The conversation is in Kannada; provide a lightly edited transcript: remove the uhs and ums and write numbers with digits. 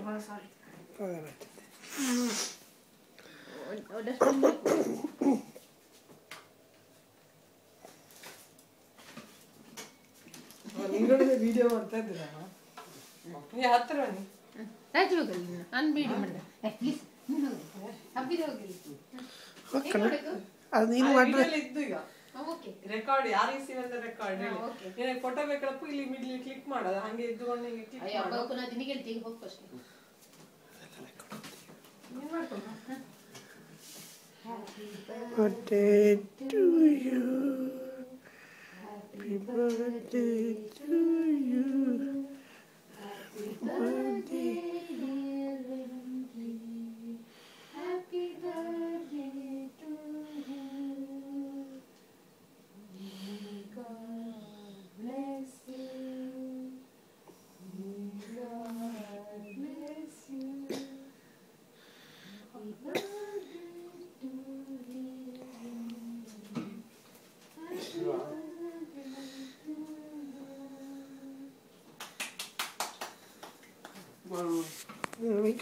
Oh, sorry. video ಮಾಡ್ತಾ ಇದ್ದೀರಾ ನೀವು ಹತ್ರ ಬನ್ನಿ ರಾಜು ಹೋಗಲಿ ನಾನು ವಿಡಿಯೋ ಮಾಡಿದೆ ಪ್ಲೀಸ್ ಹಬ್ಬಿದ ಹೋಗಲಿ ಅದು ನೀನು ಮಾಡಿದ್ರೆ ಇದ್ದು ಈಗ ಓಕೆ ರೆಕಾರ್ಡ್ ಯಾರು ಇಸಿವಂತ ರೆಕಾರ್ಡ್ ನೀನು ಫೋಟೋ ಬೇಕಳಪ್ಪ ಇಲ್ಲಿ ಮಿಡ್ಲಿ ಕ್ಲಿಕ್ ಮಾಡೋದು ಹಂಗೆ ಇದ್ದುಕೊಂಡು ಹಿಂಗೆ ಕ್ಲಿಕ್ ಅಯ್ಯೋ ಅಬ್ಬ ನಾನು ನಿನಗೆ ಹೇಳ್ತೀನಿ ಹೋಗಿ ಫಸ್ಟ್ ನೀನು ಮಾಡ್ಕೊಂಡು happy birthday to you happy birthday to you happy birthday dear Wendy happy birthday to you may God bless you may God bless you happy birthday to dear Wendy happy birthday to you